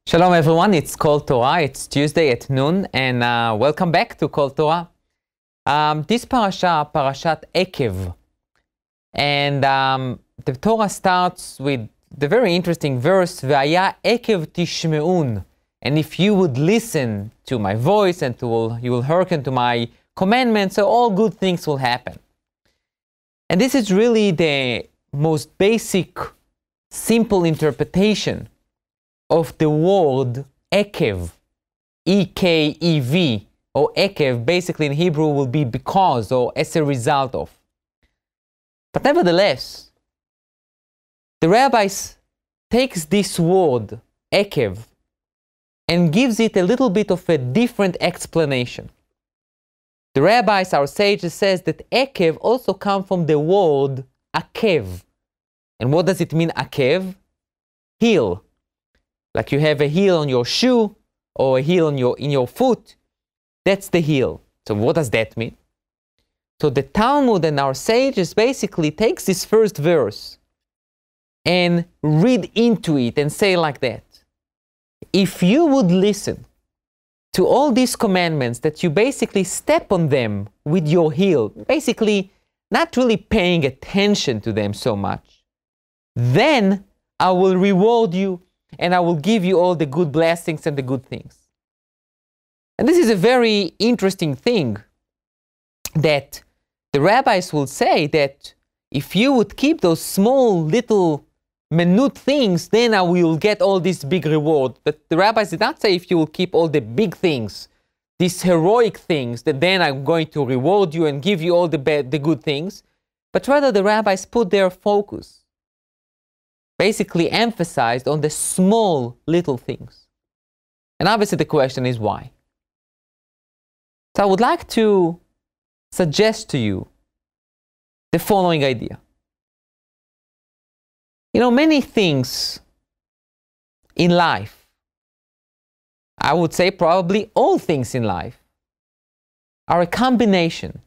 Shalom everyone, it's Kol Torah, it's Tuesday at noon, and welcome back to Kol Torah. This parashat Ekev, and the Torah starts with the very interesting verse, V'aya Ekev tishme'un, and if you would listen to my voice and you will hearken to my commandments, so all good things will happen. And this is really the most basic, simple interpretation of the word Ekev, E-K-E-V, or Ekev, basically in Hebrew will be because or as a result of. But nevertheless, the rabbis takes this word, Ekev, and gives it a little bit of a different explanation. The rabbis, our sages, says that Ekev also comes from the word Akev. And what does it mean, Akev? Heel. Like you have a heel on your shoe or a heel in your foot, that's the heel. So what does that mean? So the Talmud and our sages basically takes this first verse and read into it and say like that. If you would listen to all these commandments that you basically step on them with your heel, basically not really paying attention to them so much, then I will reward you and I will give you all the good blessings and the good things. And this is a very interesting thing that the rabbis will say that if you would keep those small little minute things, then I will get all this big reward. But the rabbis did not say if you will keep all the big things, these heroic things, that then I'm going to reward you and give you all the good things. But rather the rabbis put their focus, basically emphasized on the small little things. And obviously the question is why? So I would like to suggest to you the following idea. You know, many things in life, I would say probably all things in life, are a combination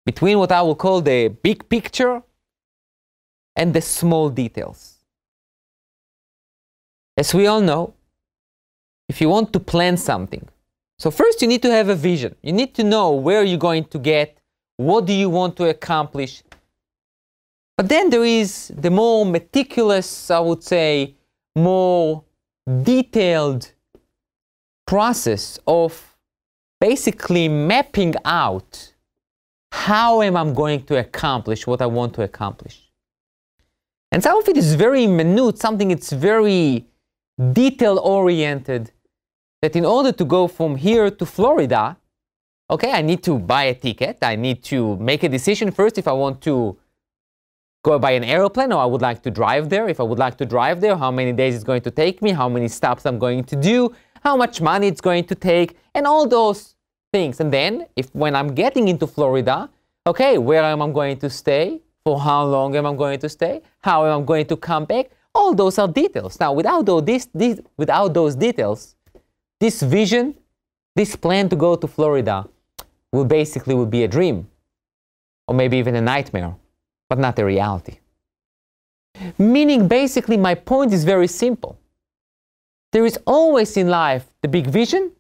between what I will call the big picture and the small details. As we all know, if you want to plan something, so first you need to have a vision. You need to know where you're going to get, what do you want to accomplish. But then there is the more meticulous, I would say, more detailed process of basically mapping out how am I going to accomplish what I want to accomplish. And some of it is very minute, something it's very detail-oriented, that in order to go from here to Florida, okay, I need to buy a ticket, I need to make a decision first if I want to go by an airplane or I would like to drive there. If I would like to drive there, how many days it's going to take me, how many stops I'm going to do, how much money it's going to take, and all those things. And then, when I'm getting into Florida, okay, where am I going to stay? For how long am I going to stay? How am I going to come back? All those are details. Now, without those details, this vision, this plan to go to Florida will be a dream, or maybe even a nightmare, but not a reality. Meaning, basically, my point is very simple. There is always in life the big vision,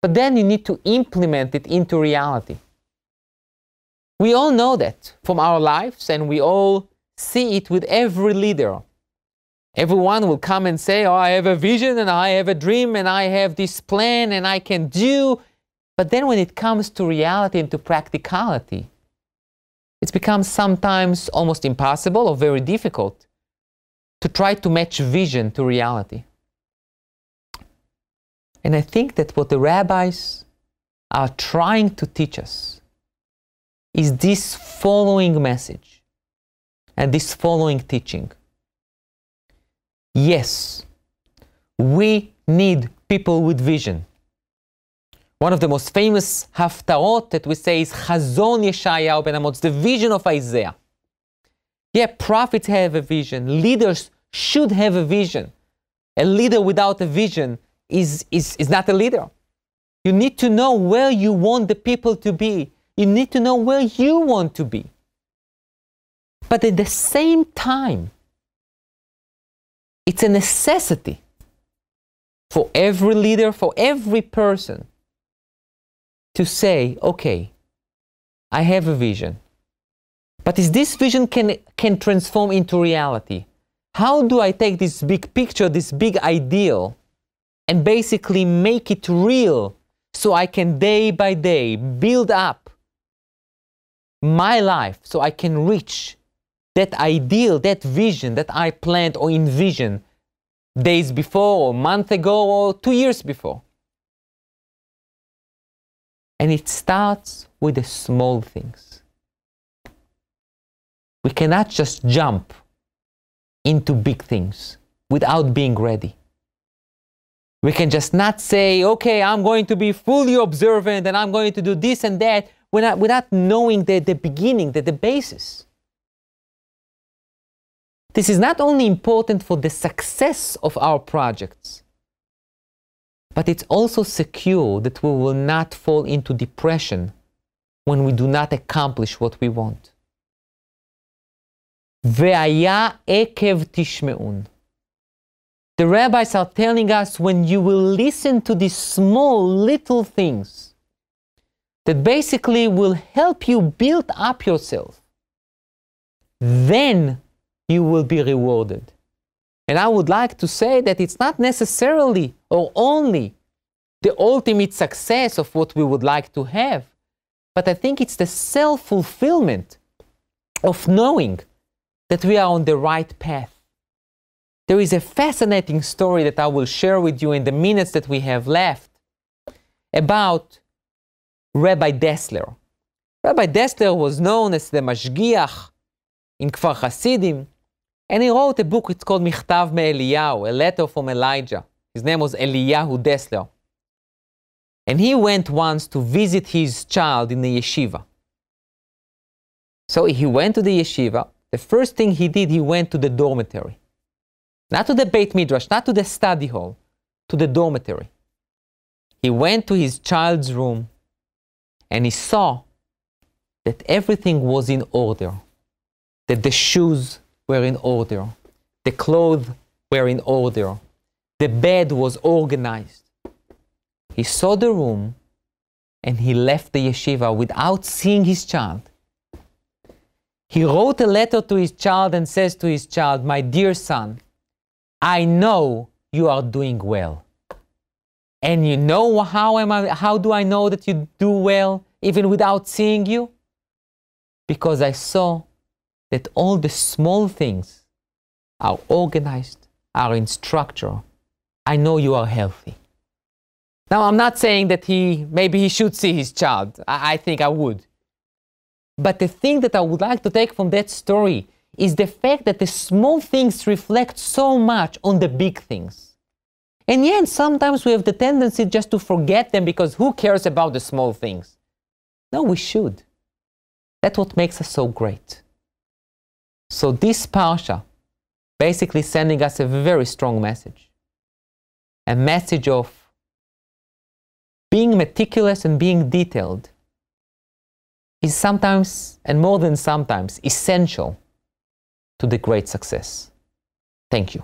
but then you need to implement it into reality. We all know that from our lives, and we all see it with every leader. Everyone will come and say, oh, I have a vision, and I have a dream, and I have this plan, and I can do. But then when it comes to reality and to practicality, it's become sometimes almost impossible or very difficult to try to match vision to reality. And I think that what the rabbis are trying to teach us is this following message and this following teaching. Yes, we need people with vision. One of the most famous haftarot that we say is Chazon Yeshayahu ben Amos, the vision of Isaiah. Yeah, prophets have a vision. Leaders should have a vision. A leader without a vision is not a leader. You need to know where you want the people to be. You need to know where you want to be. But at the same time, it's a necessity for every leader, for every person to say, okay, I have a vision, but is this vision can transform into reality? How do I take this big picture, this big ideal, and basically make it real so I can day by day build up my life so I can reach that ideal, that vision that I planned or envisioned days before, or a month ago, or 2 years before? And it starts with the small things. We cannot just jump into big things without being ready. We can just not say, okay, I'm going to be fully observant and I'm going to do this and that without knowing the beginning, the basis. This is not only important for the success of our projects, but it's also secure that we will not fall into depression when we do not accomplish what we want. והיה עקב תשמעון. The rabbis are telling us, when you will listen to these small little things that basically will help you build up yourself, then you will be rewarded. And I would like to say that it's not necessarily or only the ultimate success of what we would like to have, but I think it's the self-fulfillment of knowing that we are on the right path. There is a fascinating story that I will share with you in the minutes that we have left about Rabbi Dessler. Rabbi Dessler was known as the Mashgiach in Kfar Hasidim, and he wrote a book. It's called Michtav Me'Eliyahu, a letter from Elijah. His name was Eliyahu Dessler. And he went once to visit his child in the yeshiva. So he went to the yeshiva. The first thing he did, he went to the dormitory. Not to the Beit Midrash, not to the study hall, to the dormitory. He went to his child's room and he saw that everything was in order, that the shoes were in order, the clothes were in order, the bed was organized. He saw the room and he left the yeshiva without seeing his child. He wrote a letter to his child and says to his child, "My dear son, I know you are doing well. And you know how do I know that you do well even without seeing you? Because I saw that all the small things are organized, are in structure. I know you are healthy." Now, I'm not saying that maybe he should see his child. I think I would. But the thing that I would like to take from that story is the fact that the small things reflect so much on the big things. And yet, sometimes we have the tendency just to forget them because who cares about the small things? No, we should. That's what makes us so great. So this parsha basically sending us a very strong message. A message of being meticulous and being detailed is sometimes, and more than sometimes, essential to the great success. Thank you.